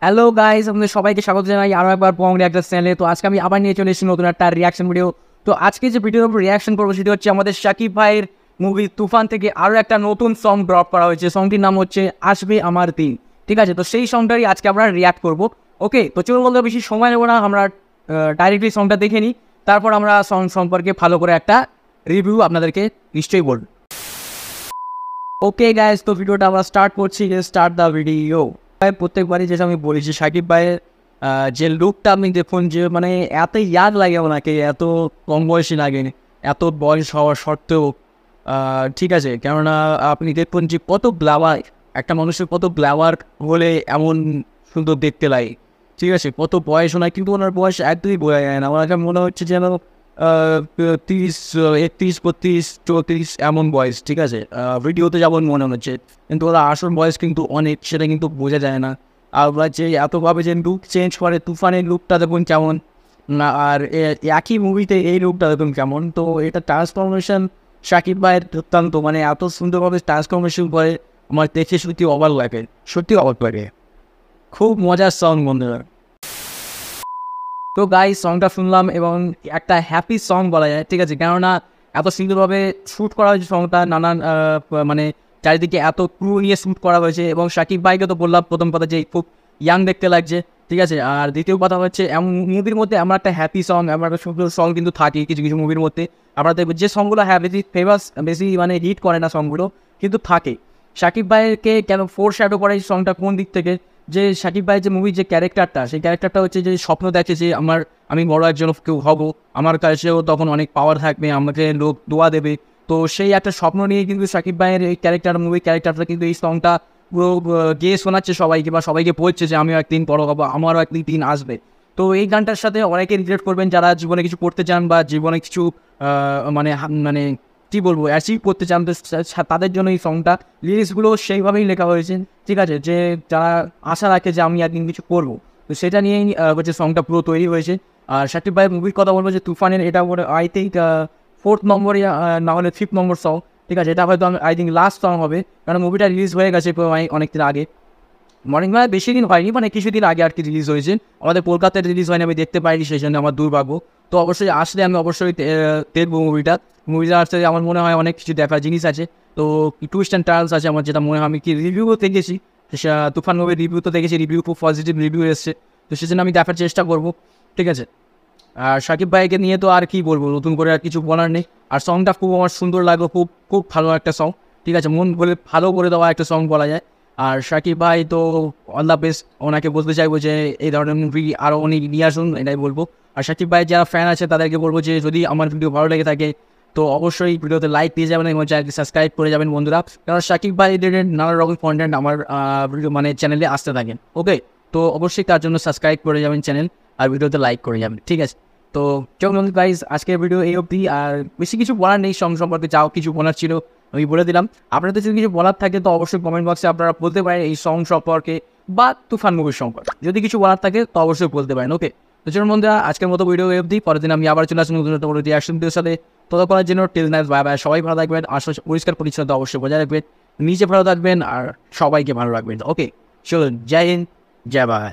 Hello guys, আপনাদের সবাইকে স্বাগত জানাই আরও একবার পং রিয়াক্টর চ্যানেলে। তো আজকে আমি আবার নিয়ে চলে এসেছি নতুন একটা রিয়াকশন ভিডিও। তো আজকে যে ভিডিওর উপর রিয়াকশন করবো সেটি হচ্ছে আমাদের শাকিব ভাইয়ের মুভি তুফান থেকে আরও একটা নতুন সং ড্রপ করা হয়েছে। সংটির নাম হচ্ছে আসবে আমার দিন। ঠিক আছে, তো সেই সংটারই আজকে আমরা রিয়াক্ট করবো। ওকে, তো চলুন বলতে বেশি সময় নেবো না, আমরা ডাইরেক্টলি সংটা দেখে নিই, তারপর আমরা সং সম্পর্কে ভালো করে একটা রিভিউ আপনাদেরকে নিশ্চয়ই বলব। ওকে গাইস, তো ভিডিওটা আমরা স্টার্ট করছি। Start the video. প্রত্যেকবারই যেটা আমি বলি যে শাকিব ভাইয়ের যে লুকটা আপনি দেখুন, যে মানে এত ইয়াং লাগে ওনাকে, এত কম বয়সী লাগে, এত বয়স হওয়ার সত্ত্বেও ঠিক আছে। কেননা আপনি দেখুন যে কত গ্ল্যামার, একটা মানুষের কত গ্ল্যামার হলে এমন সুন্দর দেখতে লাগে। ঠিক আছে, কত বয়স ওনার, কিন্তু ওনার বয়স একদমই বোঝা যায় না। ওনাকে মনে হচ্ছে যেন 30, 31, 32, 34 এমন বয়স। ঠিক আছে, ভিডিওতে যেমন মনে হচ্ছে, কিন্তু ওরা আসল বয়স কিন্তু অনেক, সেটা কিন্তু বোঝা যায় না। আর ওরা যে এতভাবে যে লুক চেঞ্জ করে, তুফানের লুকটা দেখুন কেমন না, আর একই মুভিতে এই লুকটা দেখুন কেমন। তো এটা ট্রান্সফরমেশন শাকিব ভাইয়ের দুর্দান্ত, মানে এত সুন্দরভাবে ট্রান্সফরমেশন করে আমার দেখে সত্যি অবাক লাগে, সত্যি অবাক লাগে। খুব মজার সং বন্ধুরা। তো গাইস, সংটা শুনলাম এবং একটা হ্যাপি সং বলা যায়। ঠিক আছে, কেননা এত সুন্দরভাবে শ্যুট করা হয়েছে সংটা, নানান মানে চারিদিকে এত ক্রু নিয়ে শ্যুট করা হয়েছে। এবং শাকিব ভাইকে তো বললাম প্রথম কথা যে খুব ইয়াং দেখতে লাগছে। ঠিক আছে, আর দ্বিতীয় কথা হচ্ছে মুভির মধ্যে আমার একটা হ্যাপি সং, আমার একটা সুন্দর সং কিন্তু থাকে কিছু কিছু মুভির মধ্যে। আমরা দেখবো যে সংগুলো হ্যাঁ বেশি ফেমাস, বেশি মানে হিট করে না সংগুলো, কিন্তু থাকে। শাকিব ভাইকে কেন ফোর শ্যাডো করে এই সংটা, কোন দিক থেকে? যে শাকিব ভাইয়ের যে মুভির যে ক্যারেক্টারটা, সেই ক্যারেক্টারটা হচ্ছে যে স্বপ্ন দেখে যে আমি বড় একজন কেউ হব, আমার কাছেও তখন অনেক পাওয়ার থাকবে, আমাকে লোক দোয়া দেবে। তো সেই একটা স্বপ্ন নিয়ে কিন্তু শাকিব ভাইয়ের এই মুভির ক্যারেক্টারটা কিন্তু এই সংটা পুরো গেয়ে শোনাচ্ছে সবাইকে, বা সবাইকে বলছে যে আমিও একদিন বড় হবো, আমারও একদিন দিন আসবে। তো এই গানটার সাথে অনেকে রিলেট করবেন যারা জীবনে কিছু করতে চান, বা জীবনে কিছু মানে মানে কী বলবো, অ্যাচিভ করতে চান। তো তাদের জন্য এই সংটা, লিরিক্সগুলো সেইভাবেই লেখা হয়েছে। ঠিক আছে, যে যারা আশা রাখে যে আমি একদিন কিছু করবো, তো সেটা নিয়েই হচ্ছে সংটা পুরো তৈরি হয়েছে। আর শাকিব ভাইয়ের মুভির কথা বলবো যে তুফানের, এটা আই থিঙ্ক 4th নম্বরে, না হলে 5th নম্বর সং। ঠিক আছে, এটা হয়তো আই থিঙ্ক লাস্ট সং হবে, কারণ মুভিটা রিলিজ হয়ে গেছে অনেকদিন আগে। মর্নিং ভাই বেশি দিন হয়নি, মানে কিছুদিন আগে আর কি রিলিজ হয়েছে। আমাদের কলকাতায় রিলিজ হয়নি, আমি দেখতে পাইনি, সেই জন্য আমার দুর্ভাগ্য। তো অবশ্যই আসলে আমি অবশ্যই দেখবো মুভিটা। আসতে আমার মনে হয় অনেক কিছু দেখার জিনিস আছে। তো টুইস্ট অ্যান্ড টার্নস আছে আমার, যেটা মনে হয়। আমি কি রিভিউও দেখেছি, তুফান মুভির রিভিউ তো দেখেছি, রিভিউ খুব পজিটিভ রিভিউ এসছে। তো সেজন্য আমি দেখার চেষ্টা করবো। ঠিক আছে, আর শাকিব ভাইকে নিয়ে তো আর কি বলবো, নতুন করে আর কিছু বলার নেই। আর সংটা খুব আমার সুন্দর লাগলো, খুব খুব ভালো একটা সং। ঠিক আছে, মন বলে ভালো করে দেওয়া একটা সং বলা যায়। আর শাকিব ভাই তো অল দ্য বেস্ট, ওনাকে বলতে চাইবো যে এই ধরনের মুভি আরও উনি নিয়ে আসুন, এটাই বলবো। আর শাকিব ভাই যারা ফ্যান আছে তাদেরকে বলবো যে যদি আমার ভিডিও ভালো লেগে থাকে তো অবশ্যই ভিডিওতে লাইক দিয়ে যাবেন এবং চ্যানেলকে সাবস্ক্রাইব করে যাবেন বন্ধুরা। কারণ শাকিব ভাই রিলেটেড নানা রকম কন্টেন্ট আমার ভিডিও মানে চ্যানেলে আসতে থাকেন। ওকে, তো অবশ্যই তার জন্য সাবস্ক্রাইব করে যাবেন চ্যানেল, আর ভিডিওতে লাইক করে যাবেন। ঠিক আছে, তো চলুন গাইজ, আজকের ভিডিও এই অবধি। আর বেশি কিছু বলার নেই সং সম্পর্কে, যাও কিছু বলার ছিল আমি বলে দিলাম। আপনাদের যদি কিছু বলার থাকে তো অবশ্যই কমেন্ট বক্সে আপনারা বলতে পারেন এই সং সম্পর্কে বা তুফান মুভির সম্পর্কে। যদি কিছু বলার থাকে তো অবশ্যই বলতে পারেন। ওকে, তো চলুন বন্ধুরা, আজকের মতো ভিডিও এই অবধি। পরের দিন আমি আবার চলে আসুন নতুন একটা রিয়াকশন ভিডিওর সাথে। ততক্ষণের জন্য টিল নাইট, বাই বাই। সবাই ভালো থাকবেন, আশপাশে পরিষ্কার পরিচ্ছন্নতা অবশ্যই বজায় রাখবেন, নিজে ভালো থাকবেন আর সবাইকে ভালো রাখবেন। ওকে, চলুন, জয় হিন্দ, জয় ভারত।